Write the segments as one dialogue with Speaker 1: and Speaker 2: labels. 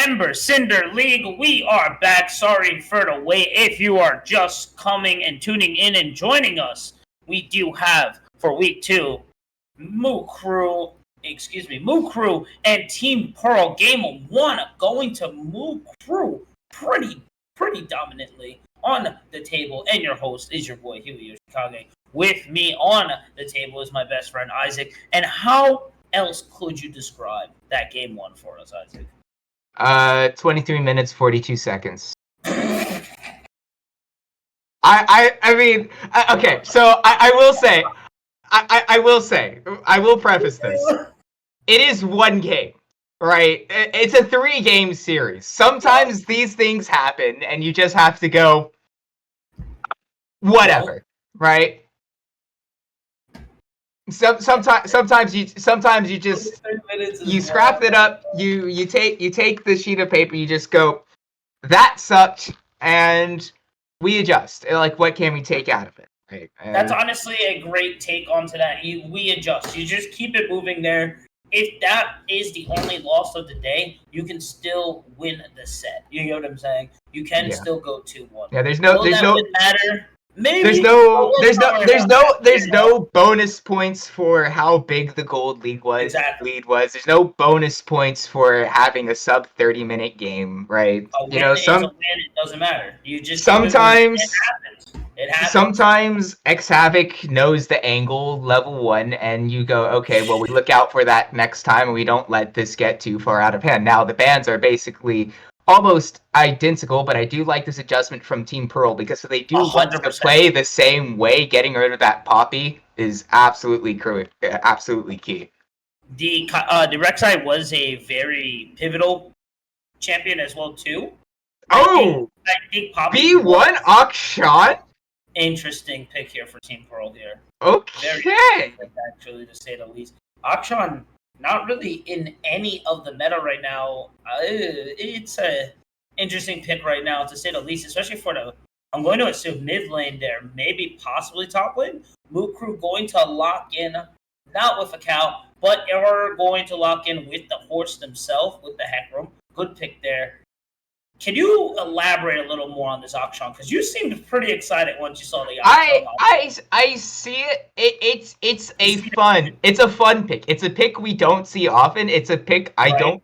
Speaker 1: Ember Cinder League. We are back. Sorry for the wait. If you are just coming and tuning in and joining us, we do have for week 2 Moo Crew and Team Pearl. Game 1 going to Moo Crew pretty dominantly on the table. And your host is your boy Huey Yoshikage. With me on the table is my best friend Isaac. And how else could you describe that game 1 for us, Isaac?
Speaker 2: 23 minutes, 42 seconds. Okay, so I will preface this. It is one game, right? It's a 3-game series. Sometimes these things happen, and you just have to go, whatever, right? Sometimes you just scrap it up. You take the sheet of paper. You just go, that sucked, and we adjust. Like, what can we take out of it? Right?
Speaker 1: That's honestly a great take onto that. We adjust. You just keep it moving there. If that is the only loss of the day, you can still win the set. You know what I'm saying? You can still go 2-1.
Speaker 2: Yeah, there's no
Speaker 1: matter. Maybe
Speaker 2: there's no bonus points for how big the gold lead was.
Speaker 1: Exactly.
Speaker 2: There's no bonus points for having a sub 30-minute game, right?
Speaker 1: It doesn't matter. You just
Speaker 2: sometimes
Speaker 1: it happens.
Speaker 2: Sometimes X Havoc knows the angle level 1, and you go, okay, well, we look out for that next time, and we don't let this get too far out of hand. Now the bans are basically almost identical, but I do like this adjustment from Team Pearl because they do want to play the same way. Getting rid of that Poppy is absolutely key.
Speaker 1: The Rek'Sai was a very pivotal champion as well too.
Speaker 2: I think Poppy B1 Akshan.
Speaker 1: Interesting pick here for Team Pearl here.
Speaker 2: Okay,
Speaker 1: very actually, to say the least. Akshan not really in any of the meta right now. It's a interesting pick right now, to say the least, especially for the, I'm going to assume, mid lane there, maybe possibly top lane. Moo Crew going to lock in, not with a cow, but are going to lock in with the horse themselves, with the Hecarim. Good pick there. Can you elaborate a little more on this Akshan? Because you seemed pretty excited once you saw the Akshan.
Speaker 2: I see it. It's a fun pick. It's a pick we don't see often. It's a pick I'm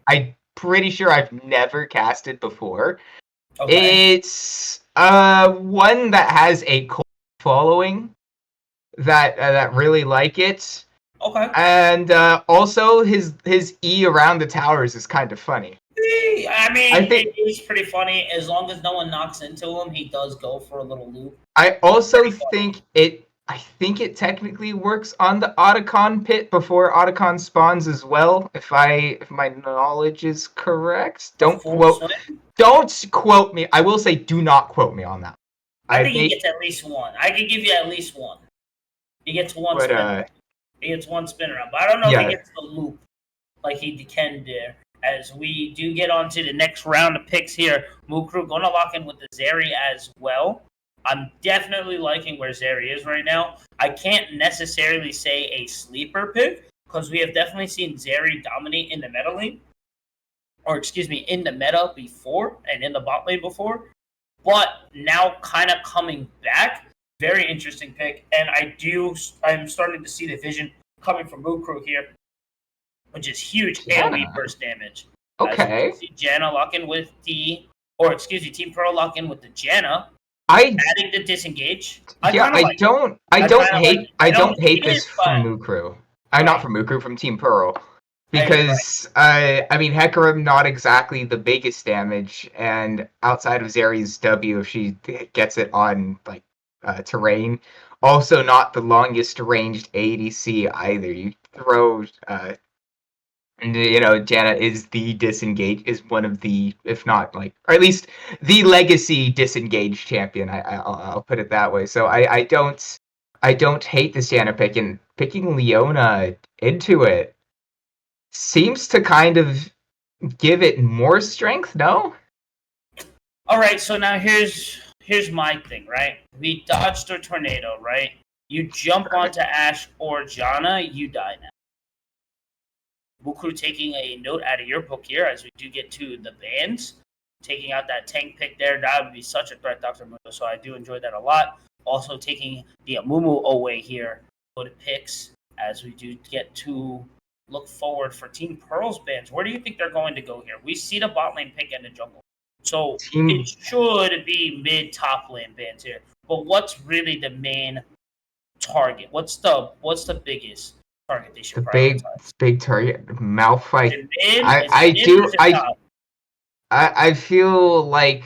Speaker 2: pretty sure I've never casted before. Okay. It's one that has a cult following that really like it.
Speaker 1: Okay.
Speaker 2: And also his E around the towers is kind of funny.
Speaker 1: I think it's pretty funny. As long as no one knocks into him, he does go for a little loop.
Speaker 2: I also think it technically works on the Otacon pit before Otacon spawns as well. If my knowledge is correct, don't quote me. I will say, do not quote me on that.
Speaker 1: I think he gets at least one. I can give you at least one. He gets one spin. He gets one spin around, but I don't know if he gets the loop like he can there. As we do get on to the next round of picks here, Moo Crew going to lock in with the Zeri as well. I'm definitely liking where Zeri is right now. I can't necessarily say a sleeper pick, because we have definitely seen Zeri dominate in the meta lane. In the meta before, and in the bot lane before. But now kind of coming back. Very interesting pick. And I'm starting to see the vision coming from Moo Crew here, which is huge AoE burst damage.
Speaker 2: Okay.
Speaker 1: See Janna lock in with Team Pearl lock in with the Janna.
Speaker 2: Adding
Speaker 1: the disengage.
Speaker 2: I don't hate this from Moo Crew. Not from Moo Crew, from Team Pearl. Because Hecarim not exactly the biggest damage, and outside of Zeri's W, if she gets it on terrain, also not the longest ranged ADC either. You throw Janna is one of the, if not or at least the legacy disengaged champion. I'll put it that way. So I don't hate this Janna pick, and picking Leona into it seems to kind of give it more strength. No.
Speaker 1: All right. So now here's my thing. Right, we dodged a tornado. Right, you jump onto Ashe or Janna, you die now. Mukru taking a note out of your book here as we do get to the bans. Taking out that tank pick there, that would be such a threat, Dr. Mundo. So I do enjoy that a lot. Also taking the Amumu away here, go to picks as we do get to look forward for Team Pearl's bans. Where do you think they're going to go here? We see the bot lane pick in the jungle. So it should be mid-top lane bans here. But what's really the main target? What's the biggest target they should prioritize?
Speaker 2: Big target, Malphite.
Speaker 1: I
Speaker 2: I feel like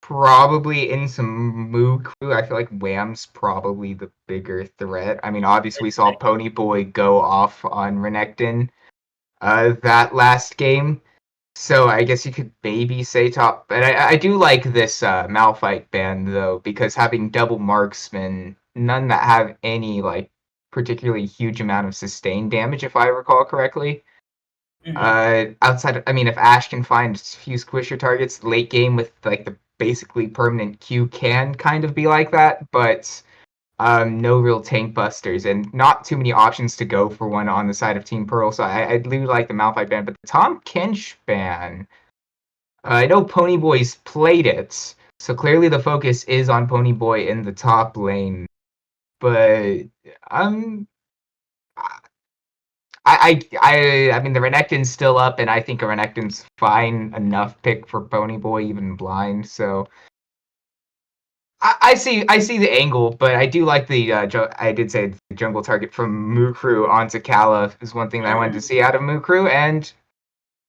Speaker 2: probably in some Mukru, I feel like Wham's probably the bigger threat. I mean, obviously we saw Ponyboy go off on Renekton that last game. So I guess you could maybe say top, but I do like this Malphite ban though, because having double marksman, none that have any like particularly huge amount of sustained damage, if I recall correctly. Outside of, I mean, if Ashe can find a few squisher targets late game with like the basically permanent Q can kind of be like that, but no real tank busters and not too many options to go for one on the side of Team Pearl. So I do like the Malphite ban, but the Tom Kench ban, I know Ponyboy's played it, so clearly the focus is on Ponyboy in the top lane, but I mean the Renekton's still up, and I think a Renekton's fine enough pick for Ponyboy even blind. So I see the angle, but I do like the I did say the jungle target from Mukru onto Kala is one thing that I wanted to see out of Mukru, and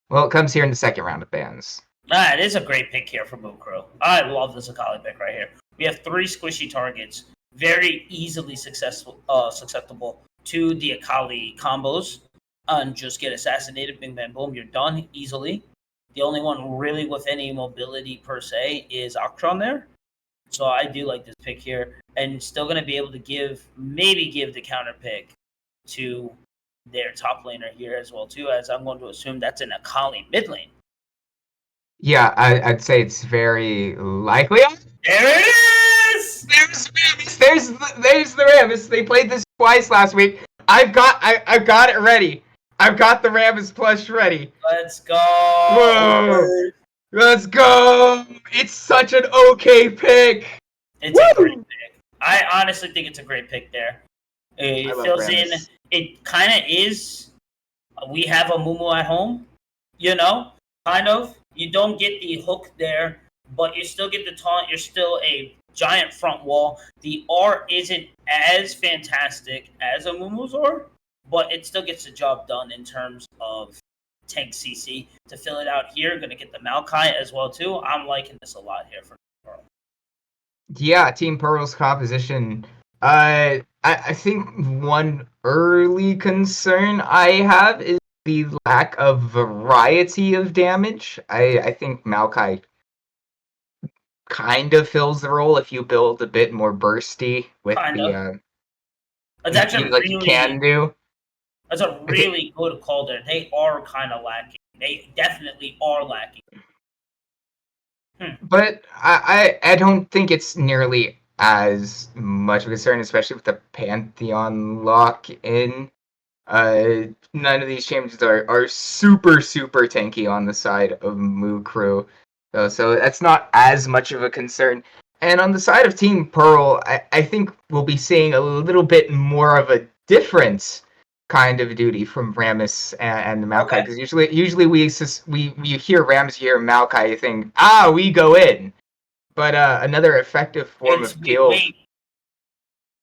Speaker 2: well, it comes here in the second round of bans.
Speaker 1: It is a great pick here for Mukru. I love this Akali pick right here. We have 3 squishy targets, very easily susceptible to the Akali combos. And just get assassinated, bing bang boom, you're done easily. The only one really with any mobility per se is Aktron there. So I do like this pick here, and still going to be able to give the counter pick to their top laner here as well too, as I'm going to assume that's an Akali mid lane.
Speaker 2: Yeah, I'd say it's very likely.
Speaker 1: There it is.
Speaker 2: There's the Rammus. They played this twice last week. I've got it ready. I've got the Rammus plush ready.
Speaker 1: Let's go.
Speaker 2: Whoa. Let's go. It's such an okay pick.
Speaker 1: It's a great pick. I honestly think it's a great pick there. It fills in. It kind of is. We have a Mumu at home, kind of. You don't get the hook there, but you still get the taunt. You're still a giant front wall. The R isn't as fantastic as a Mumu's R, but it still gets the job done in terms of tank CC. To fill it out here, going to get the Maokai as well too. I'm liking this a lot here for Pearl.
Speaker 2: Yeah, Team Pearl's composition. I think one early concern I have is the lack of variety of damage. I think Maokai kind of fills the role if you build a bit more bursty with
Speaker 1: That's actually
Speaker 2: like you can do.
Speaker 1: That's a really good call there. They are kind of lacking. They definitely are lacking.
Speaker 2: But I don't think it's nearly as much of a concern, especially with the Pantheon lock-in. None of these champions are super tanky on the side of Mukru, so that's not as much of a concern. And on the side of Team Pearl, I think we'll be seeing a little bit more of a different kind of duty from Rammus and the Maokai, because usually we hear Rammus, hear Maokai, you think, we go in. But another effective form of kill.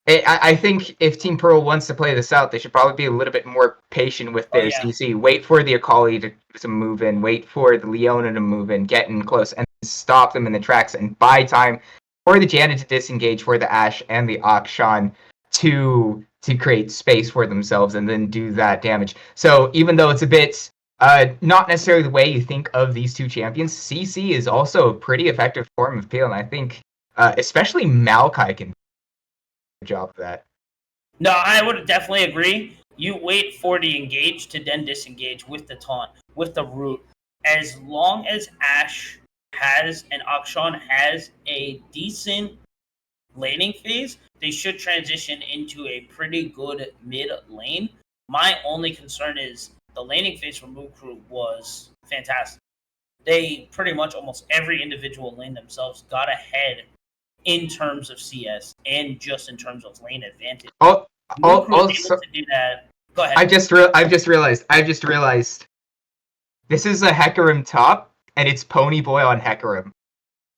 Speaker 2: I think if Team Pearl wants to play this out, they should probably be a little bit more patient with their CC. Wait for the Akali to move in, wait for the Leona to move in, get in close, and stop them in the tracks, and buy time for the Janet to disengage, for the Ashe and the Akshan to create space for themselves and then do that damage. So even though it's a bit not necessarily the way you think of these two champions, CC is also a pretty effective form of kill, and I think especially Maokai can do a job of that.
Speaker 1: No, I would definitely agree. You wait for the engage to then disengage with the taunt, with the root. As long as Ashe has and Akshan has a decent laning phase, they should transition into a pretty good mid lane. My only concern is the laning phase for Mukru was fantastic. They pretty much almost every individual lane themselves got ahead in terms of CS and just in terms of lane advantage. Mukru was able to do that. Go ahead.
Speaker 2: I've just realized. This is a Hecarim top, and it's Ponyboy on Hecarim.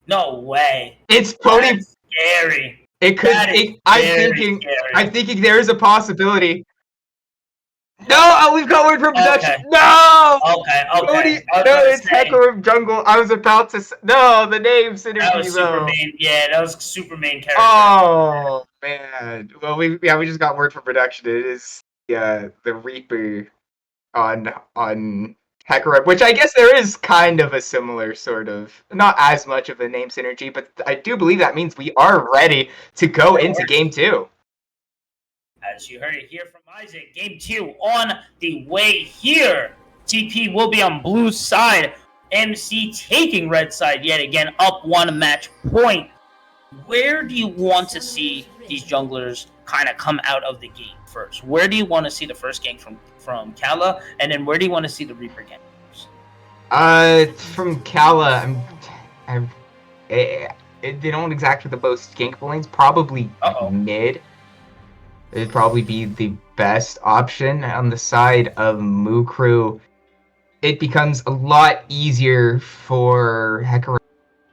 Speaker 1: No way.
Speaker 2: It's Pony.
Speaker 1: That's scary.
Speaker 2: It could. I'm thinking there is a possibility. No, we've got word from production.
Speaker 1: Okay.
Speaker 2: No.
Speaker 1: Okay.
Speaker 2: No, it's Hecarim jungle. I was about to. No, the name synergy.
Speaker 1: That was super main. Yeah, that was super main character.
Speaker 2: Oh man. Well, we just got word from production. It is the Reaper on Hecarim, which I guess there is kind of a similar sort of, not as much of a name synergy, but I do believe that means we are ready to go into Game 2.
Speaker 1: As you heard it here from Isaac, Game 2 on the way here. TP will be on blue side. MC taking red side yet again, up 1 match point. Where do you want to see these junglers kind of come out of the gate first? Where do you want to see the first gank from Kala, and then where do you want to see the Reaper gank first?
Speaker 2: From Kala, they don't exactly the most gankable lanes. Probably mid. It'd probably be the best option. On the side of Mukru, it becomes a lot easier for Hecarim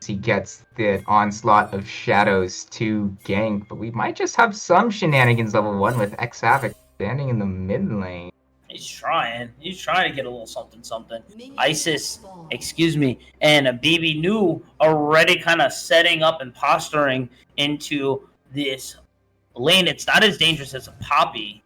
Speaker 2: as he gets the onslaught of shadows to gank, but we might just have some shenanigans level 1 with X-Havoc standing in the mid lane.
Speaker 1: He's trying to get a little something. Isis, and BB New already kind of setting up and posturing into this lane. It's not as dangerous as a Poppy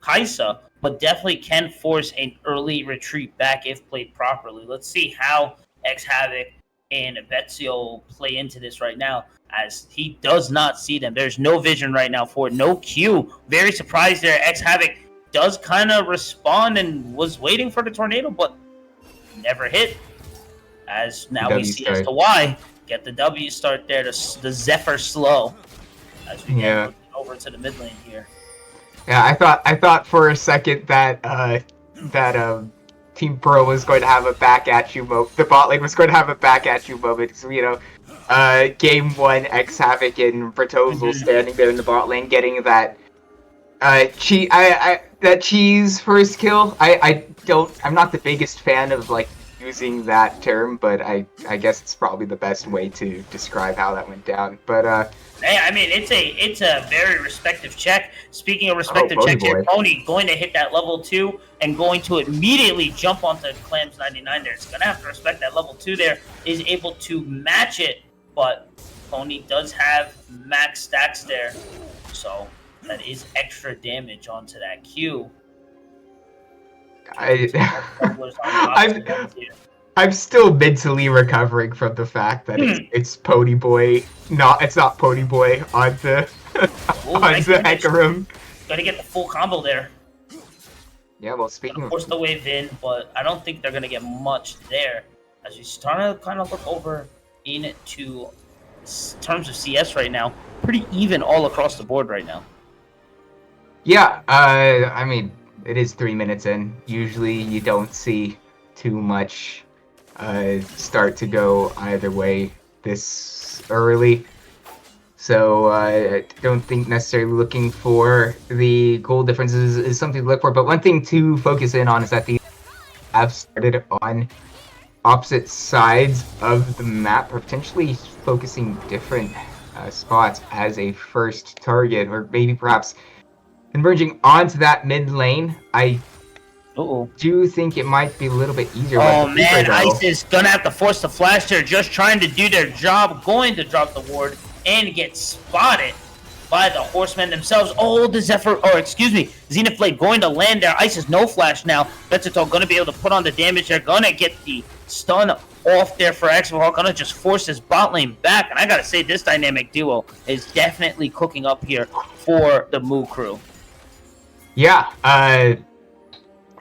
Speaker 1: Kaisa, but definitely can force an early retreat back if played properly. Let's see how X-Havoc and Bezio play into this right now, as he does not see them. There's no vision right now for it. No Q. Very surprised there. X-Havoc does kind of respond and was waiting for the tornado, but never hit. As now we see as to why. Get the W start there, the Zephyr slow. As we get over to the mid lane here.
Speaker 2: Yeah, I thought for a second that Team Pro was going to have a back at you moment. The bot lane was going to have a back at you moment. So, Game 1, X-Havoc and Bertozzel standing there in the bot lane, getting that that cheese first kill. I'm not the biggest fan of using that term, but I guess it's probably the best way to describe how that went down. But
Speaker 1: it's a very respective check. Speaking of respective check here, Pony going to hit that level 2 and going to immediately jump onto Clams 99 there. It's going to have to respect that level 2 there. Is able to match it, but Pony does have max stacks there. So that is extra damage onto that Q.
Speaker 2: I'm still mentally recovering from the fact that it's Ponyboy. It's not Ponyboy on the Hecarim.
Speaker 1: Gotta get the full combo there.
Speaker 2: Yeah, well, speaking of...
Speaker 1: force the wave in, but I don't think they're gonna get much there. As we start to kind of look over into terms of CS right now, pretty even all across the board right now.
Speaker 2: Yeah, it is 3 minutes in. Usually you don't see too much start to go either way this early. So I don't think necessarily looking for the goal differences is something to look for. But one thing to focus in on is that these have started on opposite sides of the map, potentially focusing different spots as a first target, or maybe perhaps converging onto that mid lane. I do think it might be a little bit easier.
Speaker 1: Oh man, Ice is gonna have to force the flash there, just trying to do their job, going to drop the ward and get spotted by the horsemen themselves. Oh, the Xenoblade going to land there. Ice is no flash now. Betsuto gonna be able to put on the damage. They're gonna get the stun off there for Exmohawk, gonna just force his bot lane back. And I gotta say, this dynamic duo is definitely cooking up here for the Moo crew.
Speaker 2: Yeah,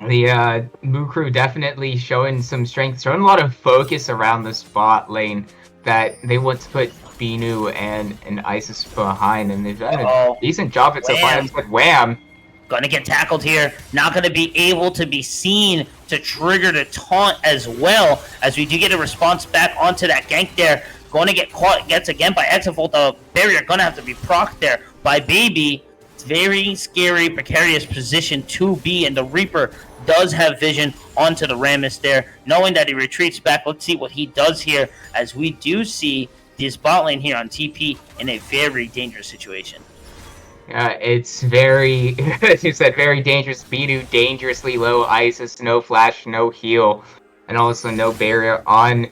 Speaker 2: the Moo crew definitely showing some strength, showing a lot of focus around this bot lane that they want to put Binu and Isis behind, and they've done a decent job at so far. But wham!
Speaker 1: Gonna get tackled here. Not gonna be able to be seen to trigger the taunt as well, as we do get a response back onto that gank there. Going to get caught, gets again by Exafult. The barrier gonna have to be procced there by Baby. It's very scary, precarious position to be, and the Reaper does have vision onto the Rammus there, knowing that he retreats back. Let's see what he does here, as we do see this bot lane here on TP in a very dangerous situation.
Speaker 2: It's very, as you said, very dangerous. Binu dangerously low, Isis, no flash, no heal, and also no barrier on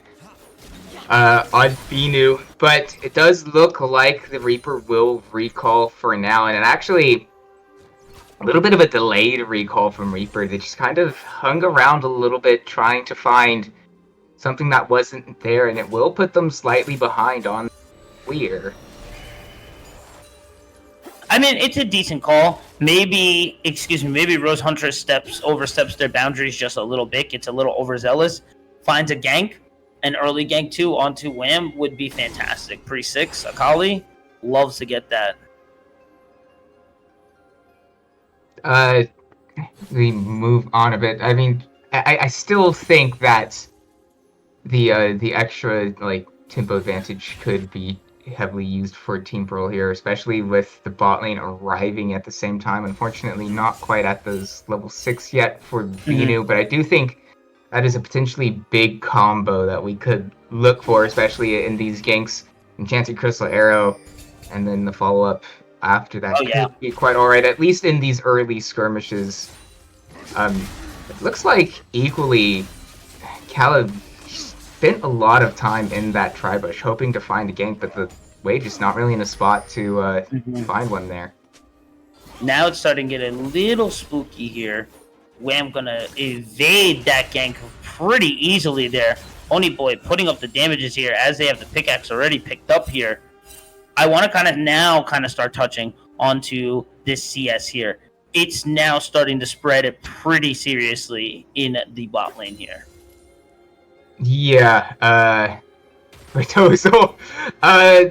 Speaker 2: Binu. But it does look like the Reaper will recall for now, and actually a little bit of a delayed recall from Reaper. They just kind of hung around a little bit trying to find something that wasn't there, and it will put them slightly behind on clear.
Speaker 1: I mean, it's a decent call. Maybe Rose Huntress oversteps their boundaries just a little bit, gets a little overzealous, finds a gank, an early gank too onto Wham would be fantastic. Pre-6, Akali loves to get that.
Speaker 2: We move on a bit. I mean, I still think that the extra tempo advantage could be heavily used for Team Pearl here, especially with the bot lane arriving at the same time. Unfortunately, not quite at those level 6 yet for Binu, but I do think that is a potentially big combo that we could look for, especially in these ganks. Enchanted Crystal Arrow, and then the follow-up after that could be quite alright, at least in these early skirmishes. It looks like equally Caleb spent a lot of time in that tri-bush hoping to find a gank, but the wave is not really in a spot to find one there.
Speaker 1: Now it's starting to get a little spooky here. Wham gonna evade that gank pretty easily there. Oni Boy putting up the damages here as they have the pickaxe already picked up here. I want to kind of start touching onto this CS here. It's now starting to spread it pretty seriously in the bot lane here.
Speaker 2: Yeah, Retozo,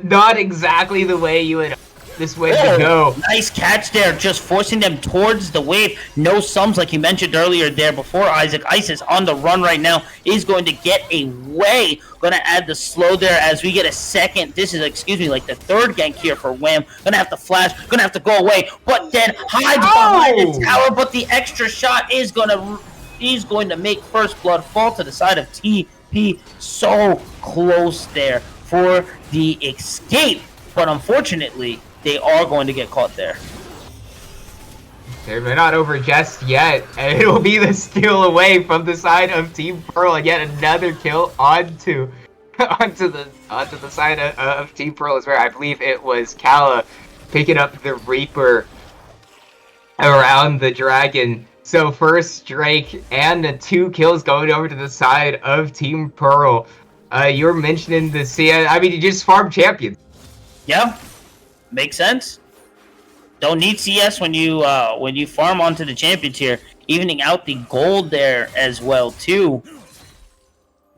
Speaker 2: not exactly the way you would this way to go.
Speaker 1: Nice catch there, just forcing them towards the wave. No sums, like you mentioned earlier there before, Isaac. Isis on the run right now is going to get away. Going to add the slow there as we get a second. This is, like the third gank here for Wham. Going to have to flash, going to have to go away, but then hides behind the tower. But the extra shot is going to make First Blood fall to the side of TP. So close there for the escape, but unfortunately, they are going to get caught there.
Speaker 2: They're not over just yet, and it'll be the steal away from the side of Team Pearl, and yet another kill onto the side of Team Pearl is where I believe it was Kala picking up the Reaper around the dragon. So first Drake and the 2 kills going over to the side of Team Pearl. You were mentioning the CS. I mean, you just farm champions.
Speaker 1: Yeah. Makes sense. Don't need CS when you farm onto the champion tier, evening out the gold there as well too.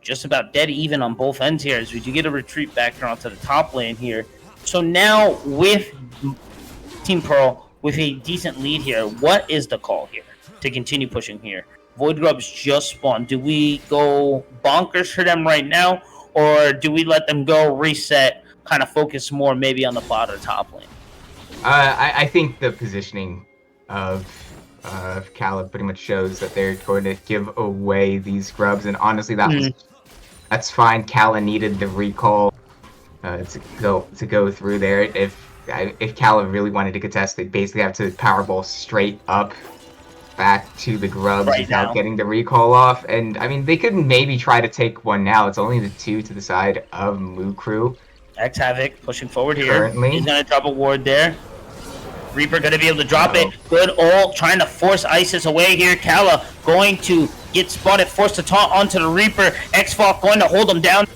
Speaker 1: Just about dead even on both ends here as we do get a retreat back onto the top lane here. So now with Team Pearl with a decent lead here, what is the call here to continue pushing here? Void Grubs just spawned. Do we go bonkers for them right now, or do we let them go reset? Kind of focus more maybe on the bot or top lane.
Speaker 2: I think the positioning of Caleb pretty much shows that they're going to give away these grubs, and honestly, that's fine. Caleb needed the recall to go through there. If Caleb really wanted to contest, they basically have to powerball straight up back to the grubs without getting the recall off. And I mean, they could maybe try to take one now. It's only the 2 to the side of Mukru.
Speaker 1: X-Havoc pushing forward here.
Speaker 2: Currently.
Speaker 1: He's going to drop a ward there. Reaper going to be able to drop it. Good ult, trying to force Isis away here. Kala going to get spotted, forced to taunt onto the Reaper. X-Falk going to hold him down.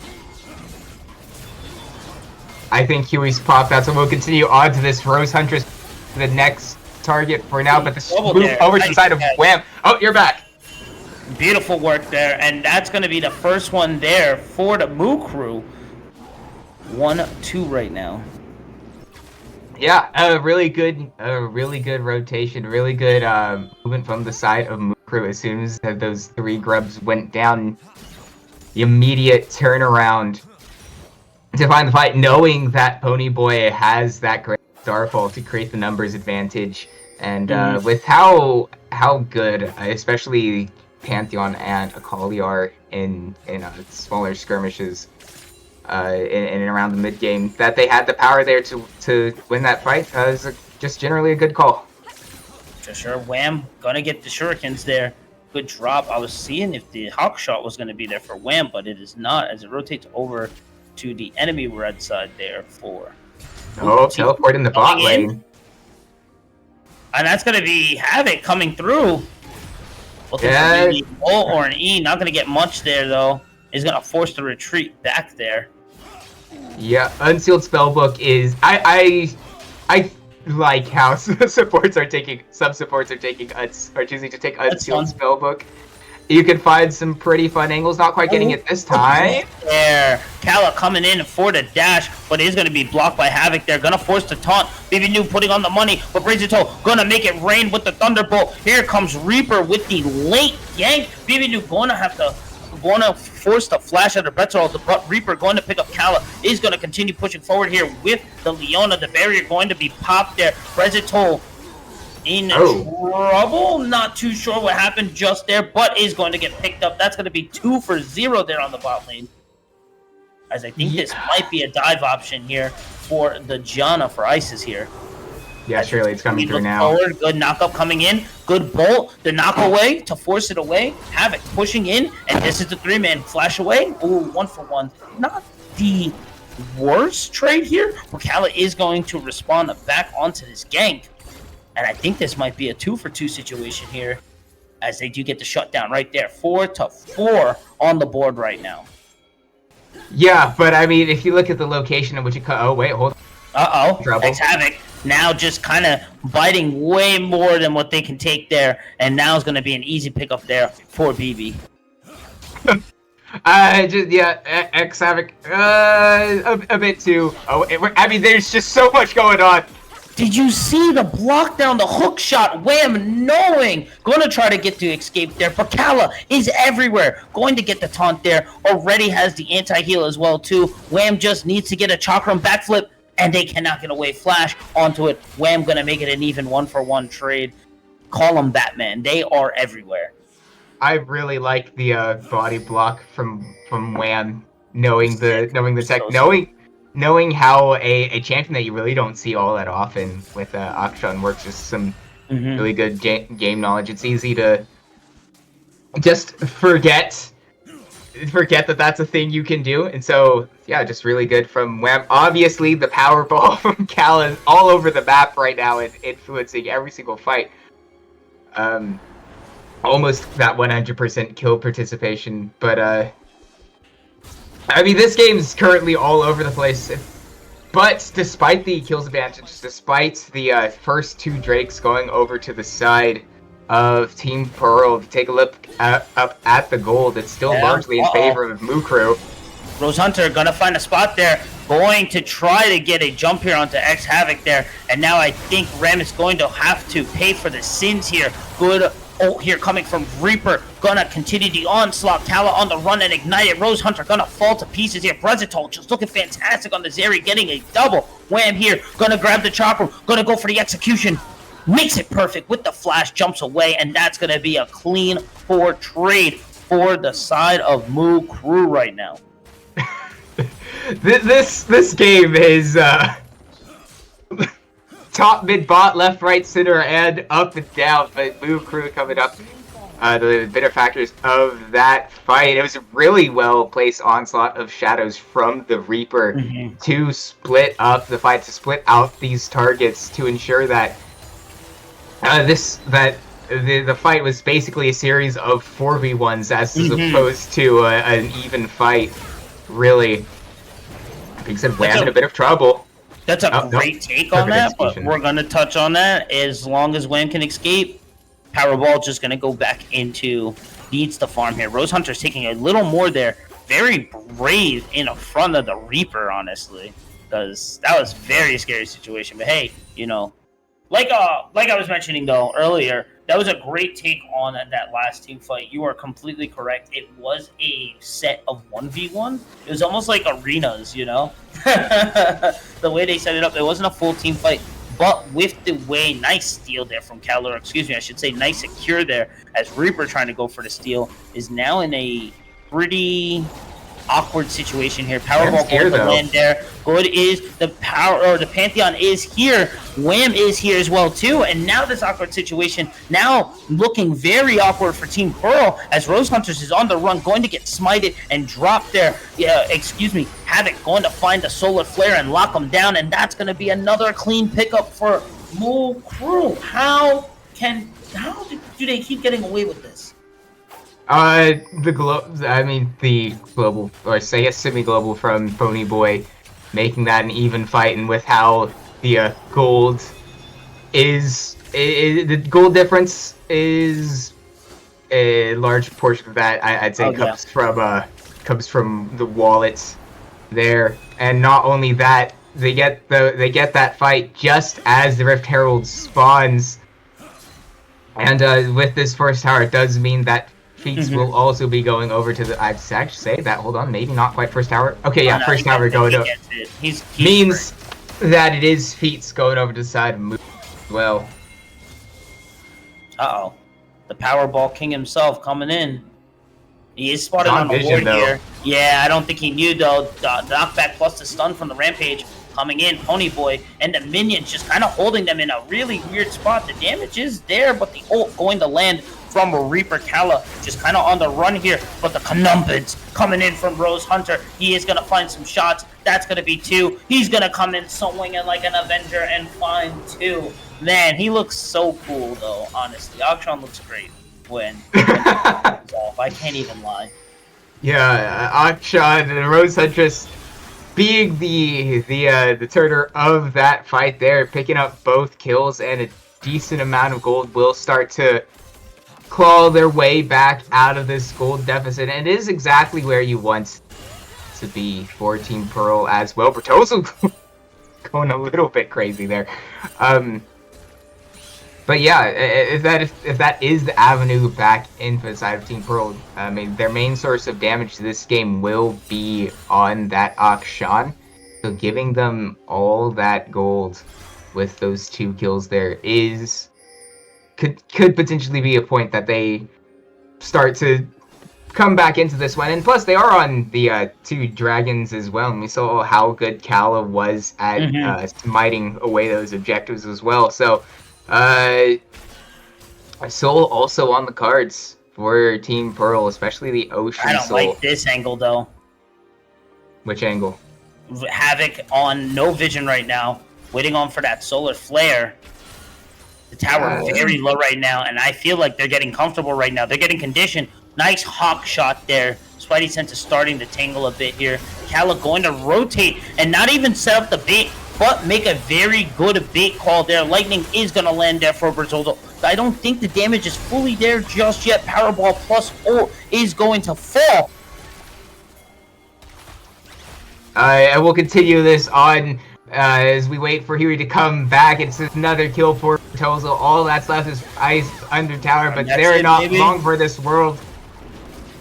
Speaker 2: I think Huey's popped out, so we'll continue on to this Rose Huntress, the next target for now. But the move over to the side of Wham. Oh, you're back.
Speaker 1: Beautiful work there, and that's going to be the first one there for the Moo crew. 1-2 right now.
Speaker 2: Yeah, a really good rotation, really good movement from the side of Mukru. As soon as those 3 grubs went down, the immediate turnaround to find the fight, knowing that Ponyboy has that great starfall to create the numbers advantage, and with how good, especially Pantheon and Akali are in smaller skirmishes, in and around the mid game, that they had the power there to win that fight is just generally a good call.
Speaker 1: For sure, Wham gonna get the shurikens there. Good drop. I was seeing if the hawk shot was gonna be there for Wham, but it is not, as it rotates over to the enemy red side there for.
Speaker 2: Teleport in the bot lane.
Speaker 1: And that's gonna be Havoc coming through. Yeah. An O or an E, not gonna get much there though. Is gonna force the retreat back there.
Speaker 2: Yeah, Unsealed Spellbook is I like how some supports are choosing to take Unsealed Spellbook. You can find some pretty fun angles, not quite getting it this time.
Speaker 1: There, Kala coming in for the dash, but it is going to be blocked by Havoc. They're going to force the taunt. Baby New putting on the money, but Brazen going to make it rain with the Thunderbolt. Here comes Reaper with the late gank. Baby New going to force the flash out of Bretzol, but Reaper going to pick up Kala. Is going to continue pushing forward here with the Leona. The barrier going to be popped there. Brazen in trouble. Not too sure what happened just there, but is going to get picked up. That's going to be 2 for 0 there on the bot lane. As I think this might be a dive option here for the Janna for Isis here.
Speaker 2: Yeah, surely it's coming through now.
Speaker 1: Forward, good knockup coming in. Good bolt. The knock away to force it away. Havoc pushing in, and this is the 3-man flash away. Ooh, 1 for 1. Not the worst trade here. Kala is going to respond back onto this gank. And I think this might be a 2 for 2 situation here, as they do get the shutdown right there. 4 to 4 on the board right now.
Speaker 2: Yeah, but I mean, if you look at the location in which it cut. Oh wait, hold on.
Speaker 1: Havoc now just kind of biting way more than what they can take there, and now is going to be an easy pickup there for BB.
Speaker 2: X Havoc, a bit too. I mean, there's just so much going on.
Speaker 1: Did you see the block down the hook shot? Wham knowing. Going to try to get to escape there. But Kala is everywhere. Going to get the taunt there. Already has the anti-heal as well too. Wham just needs to get a chakram backflip. And they cannot get away. Flash onto it. Wham going to make it an even 1 for 1 trade. Call them Batman. They are everywhere.
Speaker 2: I really like the body block from Wham. Knowing the tech. Knowing how a champion that you really don't see all that often with Akshan works, just some really good game knowledge. It's easy to just forget that that's a thing you can do, and so yeah, just really good from Wham. Obviously, the power ball from Cal is all over the map right now and influencing every single fight. Almost that 100% kill participation, but I mean, this game is currently all over the place, but despite the kills advantage, despite the first 2 Drakes going over to the side of Team Pearl, to take a look up at the gold, it's still largely in favor of Mukru.
Speaker 1: Rose Hunter gonna find a spot there, going to try to get a jump here onto X Havoc there, and now I think Rem is going to have to pay for the sins here. Good. Oh, here coming from Reaper, gonna continue the onslaught. Kala on the run and ignite it. Rose Hunter gonna fall to pieces here. Brezitol just looking fantastic on the Zeri, getting a double. Wham here, gonna grab the chopper, gonna go for the execution. Makes it perfect with the flash, jumps away, and that's gonna be a clean 4 trade for the side of Mukru right now.
Speaker 2: This game is top, mid, bot, left, right, center, and up and down. But Mukru coming up, the bitter factors of that fight. It was a really well placed onslaught of shadows from the Reaper to split up the fight, to split out these targets, to ensure that the fight was basically a series of 4v1s as opposed to an even fight. Really, like I said, Wham in a bit of trouble.
Speaker 1: That's a great take on that, but we're going to touch on that. As long as Wham can escape, Powerball just going to go back into needs the farm here. Rose Hunter's taking a little more there. Very brave in front of the Reaper, honestly. because that was a very scary situation. But hey, you know, like I was mentioning though earlier, that was a great take on that last team fight. You are completely correct. It was a set of 1v1. It was almost like arenas, you know, the way they set it up. It wasn't a full team fight, but with the way nice steal there from Cal, or excuse me, I should say nice secure there as Reaper trying to go for the steal is now in a pretty awkward situation here. Powerball going to land there. Good is the power, or the Pantheon is here. Wham is here as well too. And now this awkward situation now looking very awkward for Team Pearl as Rose Hunters is on the run, going to get smited and drop there. Yeah, excuse me, Havoc going to find the Solar Flare and lock them down, and that's going to be another clean pickup for Moo Crew. How do they keep getting away with this?
Speaker 2: The global, or say a semi-global from Ponyboy, making that an even fight, and with how the gold is, the gold difference is a large portion of that. I'd say comes from the wallets there, and not only that, they get that fight just as the Rift Herald spawns, and with this first tower, it does mean that Feats will also be going over to the. I'd actually say that. Hold on, maybe not quite first tower. Okay, yeah, first tower going to.
Speaker 1: He's
Speaker 2: means that it is Feats going over to the side of Moon as well.
Speaker 1: Uh-oh. The Powerball King himself coming in. He is spotted on the ward here. Yeah, I don't think he knew though. The knockback plus the stun from the Rampage coming in. Ponyboy and the minions just kind of holding them in a really weird spot. The damage is there, but the ult going to land from a Reaper. Kala just kind of on the run here, but the Conumbids coming in from Rose Hunter. He is going to find some shots. That's going to be 2. He's going to come in swinging like an Avenger and find 2. Man, he looks so cool, though, honestly. Akshan looks great when he comes off. I can't even lie.
Speaker 2: Yeah, Akshan and Rose Huntress being the turner of that fight there, picking up both kills and a decent amount of gold, will start to claw their way back out of this gold deficit, and it is exactly where you want to be for Team Pearl as well. Bertozzo going a little bit crazy there. But yeah, if that is the avenue back in for the side of Team Pearl, I mean, their main source of damage to this game will be on that Akshan. So giving them all that gold with those 2 kills there could potentially be a point that they start to come back into this one. And plus, they are on the 2 dragons as well, and we saw how good Kala was at smiting away those objectives as well. So, Soul also on the cards for Team Pearl, especially the Ocean Soul.
Speaker 1: I don't like this angle, though.
Speaker 2: Which angle?
Speaker 1: Havoc on no vision right now, waiting on for that Solar Flare. The tower very low right now, and I feel like they're getting comfortable right now. They're getting conditioned. Nice hawk shot there. Spidey Sense is starting to tangle a bit here. Kala going to rotate and not even set up the bait, but make a very good bait call there. Lightning is going to land there for Bertoldo. I don't think the damage is fully there just yet. Powerball plus ult is going to fall.
Speaker 2: I will continue this on as we wait for Huey to come back. It's another kill for Bertozzo. All that's left is Ice under tower, but they're not long for this world.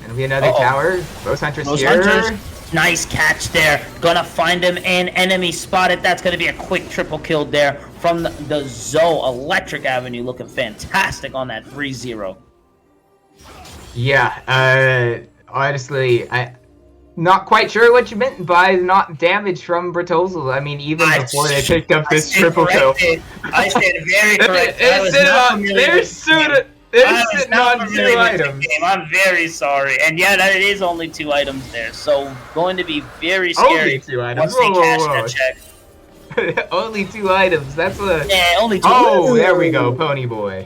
Speaker 2: It'll be another tower. Rose Huntress here.
Speaker 1: Nice catch there. Gonna find him and enemy spotted. That's gonna be a quick triple kill there from the Zoe. Electric Avenue looking fantastic on that 3-0.
Speaker 2: Yeah, honestly, not quite sure what you meant by not damage from Bertozzo. I mean, even before they picked up this triple kill.
Speaker 1: I said very correct.
Speaker 2: It's sitting on 2 items.
Speaker 1: I'm very sorry. And yeah, it is only 2 items there. So going to be very scary.
Speaker 2: Only 2 items.
Speaker 1: Once they cash that check.
Speaker 2: Only 2 items. That's a...
Speaker 1: Yeah, only 2.
Speaker 2: Oh, there we go, Ponyboy.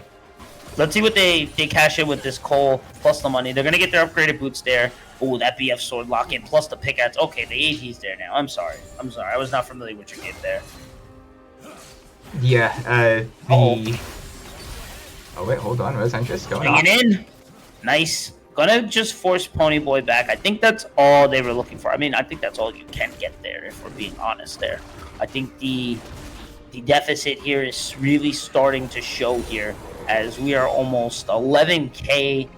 Speaker 1: Let's see what they cash in with this coal plus the money. They're going to get their upgraded boots there. Oh, that BF sword lock in plus the pickaxe. Okay, the AG's there now. I'm sorry. I was not familiar with your game there.
Speaker 2: Yeah, Oh wait, hold on. Rose Huntress going off.
Speaker 1: Bring it in. Nice Gonna just force Ponyboy back. I think that's all they were looking for. I mean, I think that's all you can get there, if we're being honest there. I think the deficit here is really starting to show here, as we are almost 11K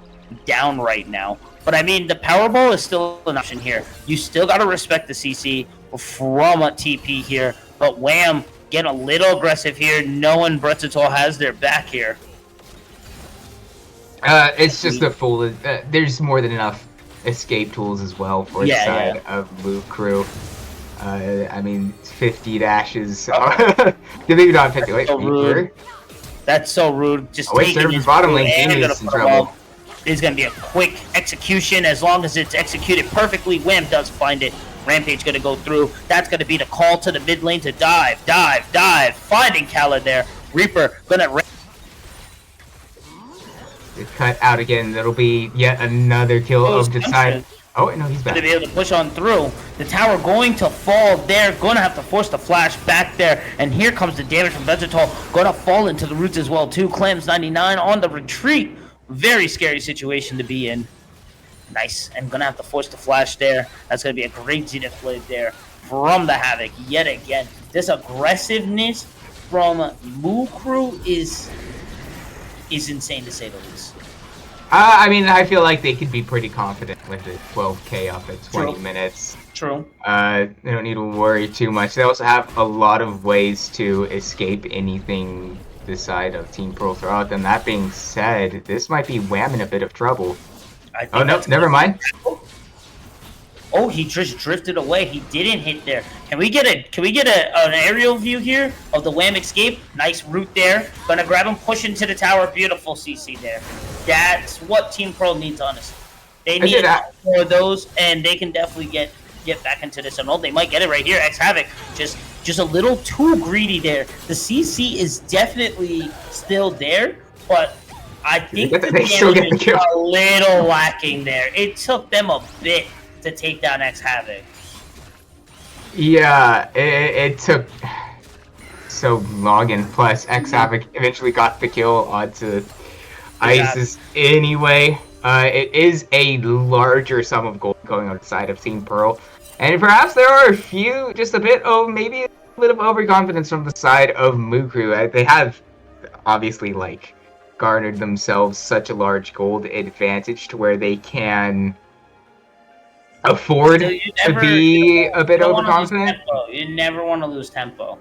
Speaker 1: down right now. But I mean, the Powerball is still an option here. You still got to respect the CC from a TP here. But Wham getting a little aggressive here, knowing Bretzitol has their back here.
Speaker 2: It's just a full. There's more than enough escape tools as well for the side of Move Crew. I mean, 50 dashes. Maybe not 50. Wait,
Speaker 1: so rude. That's so rude. Just taking his
Speaker 2: bottom lane is in trouble.
Speaker 1: It's going to be a quick execution as long as it's executed perfectly. Wham does find it. Rampage going to go through. That's going to be the call to the mid lane to dive. Finding Kala there. Reaper going to...
Speaker 2: Cut out again. That'll be yet another kill of the side. Oh, no, he's back.
Speaker 1: To be able to push on through. The tower going to fall there. Going to have to force the flash back there. And here comes the damage from Vegetal. Going to fall into the roots as well, too. Clams 99 on the retreat. Very scary situation to be in. Nice. And going to have to force the flash there. That's going to be a great Zenith Blade there from the Havoc yet again. This aggressiveness from Moo Crew is insane, to say the least.
Speaker 2: I mean, I feel like they could be pretty confident with the 12K up at 20 minutes.
Speaker 1: True.
Speaker 2: They don't need to worry too much. They also have a lot of ways to escape anything this side of Team Pearl throw at them. That being said, this might be Wham in a bit of trouble. Oh, no, never mind.
Speaker 1: Oh, he just drifted away. He didn't hit there. Can we get an aerial view here of the Wham escape? Nice route there. Gonna grab him, push into the tower. Beautiful CC there. That's what Team Pearl needs, honestly. They need more of those, and they can definitely get back into this. And they might get it right here. X-Havoc just a little too greedy there. The CC is definitely still there, but I think the damage is a little lacking there. It took them a bit to take down X-Havoc.
Speaker 2: Yeah, it took so long, and plus X-Havoc eventually got the kill onto Isis anyway. It is a larger sum of gold going on the side of Team Pearl. And perhaps there are just a bit of, maybe a bit of overconfidence from the side of Moo Crew. They have obviously, garnered themselves such a large gold advantage to where they can afford to be a bit overconfident.
Speaker 1: You never want to lose tempo.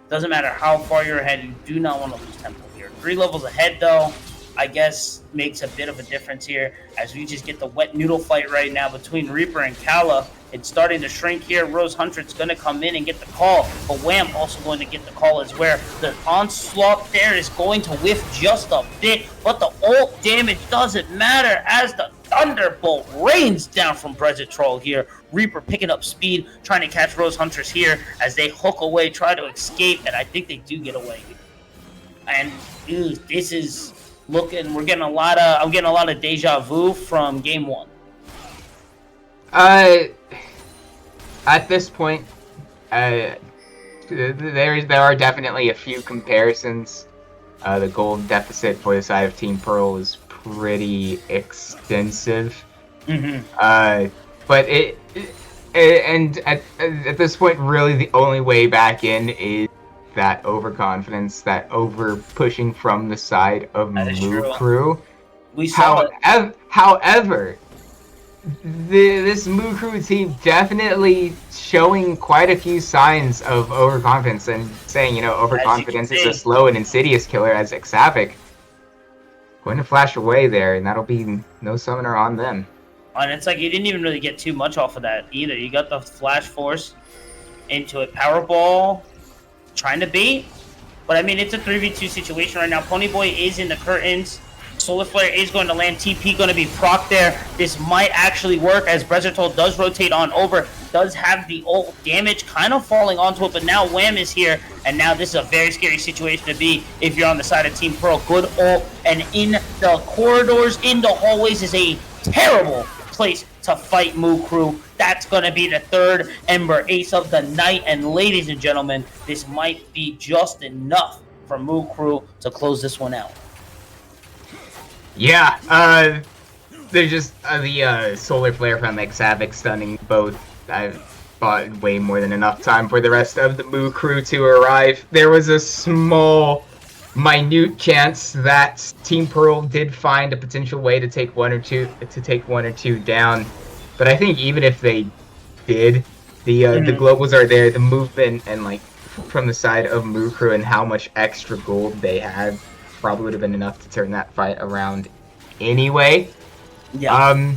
Speaker 1: Doesn't matter how far you're ahead, you do not want to lose tempo here. 3 levels ahead, though, I guess makes a bit of a difference here, as we just get the wet noodle fight right now between Reaper and Kala. It's starting to shrink here. Rose Hunter's going to come in and get the call, but Wham also going to get the call as well. The onslaught there is going to whiff just a bit, but the ult damage doesn't matter as the Thunderbolt rains down from Bretzitol here. Reaper picking up speed, trying to catch Rose Hunters here as they hook away, try to escape, and I think they do get away. And this is looking, I'm getting a lot of deja vu from game 1.
Speaker 2: At this point, there are definitely a few comparisons. The gold deficit for the side of Team Pearl is pretty extensive. But at this point, really the only way back in is that overconfidence, that over pushing from the side of Moo Crew. However, this Moo Crew team definitely showing quite a few signs of overconfidence and saying, overconfidence is a slow and insidious killer as X-Havoc. Going to flash away there, and that'll be no summoner on them.
Speaker 1: And it's like you didn't even really get too much off of that either. You got the flash force into a Powerball, trying to bait. But I mean, it's a 3v2 situation right now. Ponyboy is in the curtains. Solar Flare is going to land. TP going to be proc there. This might actually work as Bretzitol does rotate on over. Does have the ult damage kind of falling onto it, but now Wham is here, and now this is a very scary situation to be if you're on the side of Team Pearl. Good ult, and in the corridors, in the hallways is a terrible place to fight Moo Crew. That's going to be the 3rd Ember Ace of the night, and ladies and gentlemen, this might be just enough for Moo Crew to close this one out.
Speaker 2: Yeah, There's just the solar flare from Xavic stunning both. I bought way more than enough time for the rest of the Moo crew to arrive. There was a small, minute chance that Team Pearl did find a potential way to take one or two down, but I think even if they did, the globals are there. The movement and like from the side of Moo crew and how much extra gold they had probably would have been enough to turn that fight around anyway. Yeah.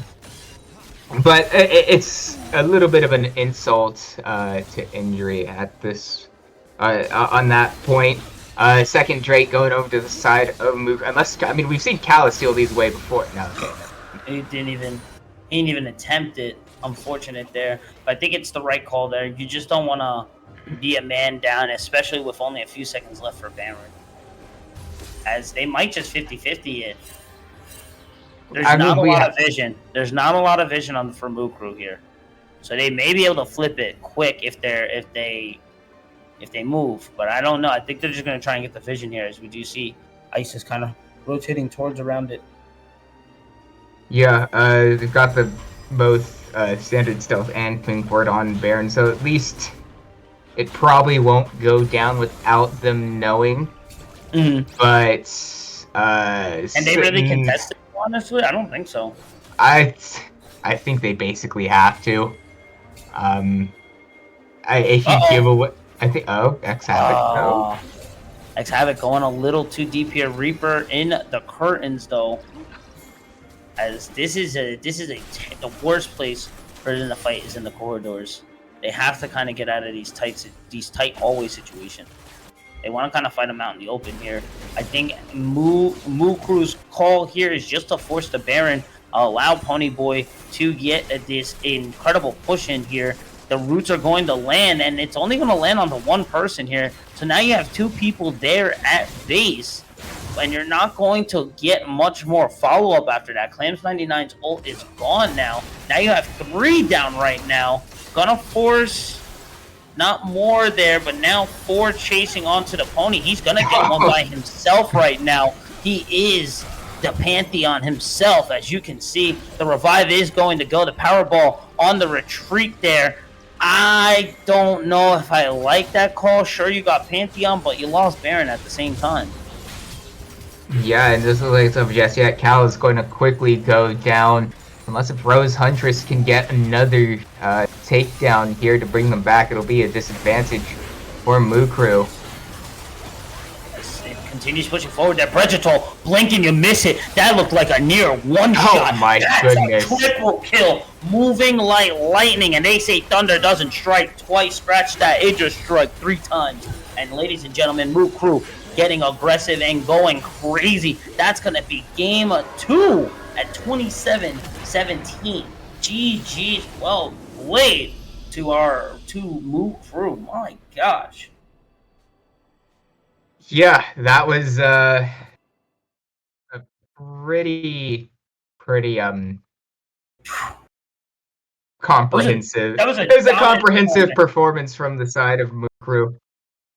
Speaker 2: But it's a little bit of an insult to injury at this on that point. Second Drake going over to the side of Mook. Unless we've seen Callus steal these away before. No, okay.
Speaker 1: He didn't even attempt it. Unfortunate there, but I think it's the right call there. You just don't want to be a man down, especially with only a few seconds left for Baron, as they might just 50-50 it. There's not a lot of vision. There's not a lot of vision on for Mukru here, so they may be able to flip it quick if they move. But I don't know. I think they're just going to try and get the vision here, as we do see Ice is kind of rotating towards around it.
Speaker 2: Yeah, they've got the both standard stealth and ping ward on Baron, so at least it probably won't go down without them knowing. But
Speaker 1: and they really contested. Honestly, I don't think so.
Speaker 2: I think they basically have to. If you give away, I think. Oh, X-Havoc.
Speaker 1: X-Havoc going a little too deep here. Reaper in the curtains though, as this is the worst place for them to fight is in the corridors. They have to kind of get out of these tight hallway situations. They want to kind of fight them out in the open here. I think Moo Crew's call here is just to force the Baron, allow Ponyboy to get this incredible push in here. The roots are going to land, and it's only going to land on the one person here. So now you have two people there at base, and you're not going to get much more follow-up after that. Clams 99's ult is gone now. Now you have three down right now. Gonna force... not more there, but now 4 chasing onto the pony. He's going to get one by himself right now. He is the Pantheon himself, as you can see. The revive is going to go. The Powerball on the retreat there. I don't know if I like that call. Sure, you got Pantheon, but you lost Baron at the same time.
Speaker 2: Yeah, and this is like some yes, yeah, Cal is going to quickly go down. Unless if Rose Huntress can get another takedown here to bring them back, it'll be a disadvantage for Mukru.
Speaker 1: It continues pushing forward. That Predator, blink and you miss it. That looked like a near one-shot.
Speaker 2: Oh my goodness.
Speaker 1: That's a triple kill. Moving like lightning, and they say thunder doesn't strike twice. Scratch that. It just struck 3 times. And ladies and gentlemen, Mukru getting aggressive and going crazy. That's going to be game 2. At 27-17. GG's well played to our Moo crew. My gosh.
Speaker 2: Yeah, that was a pretty comprehensive. It was a comprehensive performance from the side of Moo crew,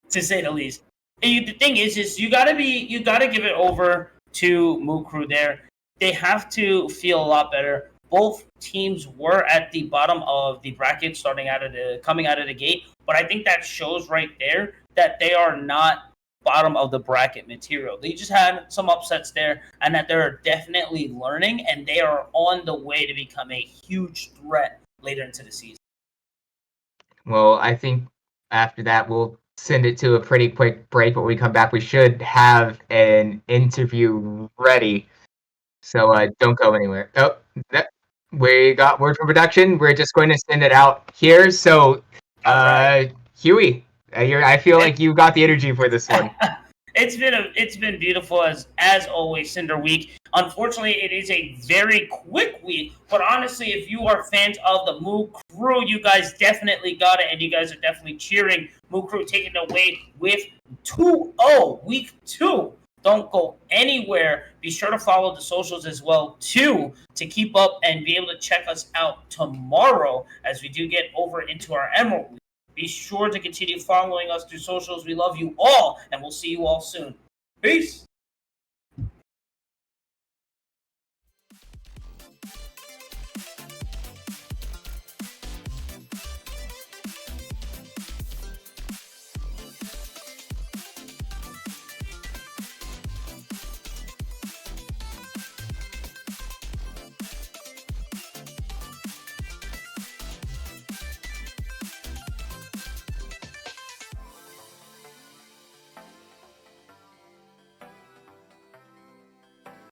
Speaker 1: to say the least. The thing is you gotta give it over to Moo crew there. They have to feel a lot better. Both teams were at the bottom of the bracket coming out of the gate, but I think that shows right there that they are not bottom of the bracket material. They just had some upsets there, and that they're definitely learning, and they are on the way to become a huge threat later into the season.
Speaker 2: Well, I think after that we'll send it to a pretty quick break. When we come back, we should have an interview ready. So don't go anywhere. Oh, we got word from production. We're just going to send it out here. So, Huey, I feel like you got the energy for this one.
Speaker 1: It's been beautiful as always, Cinder Week. Unfortunately, it is a very quick week, but honestly, if you are fans of the Moo crew, you guys definitely got it, and you guys are definitely cheering Moo crew taking it away with 2-0 week 2. Don't go anywhere. Be sure to follow the socials as well, too, to keep up and be able to check us out tomorrow as we do get over into our Emerald Week. Be sure to continue following us through socials. We love you all, and we'll see you all soon. Peace.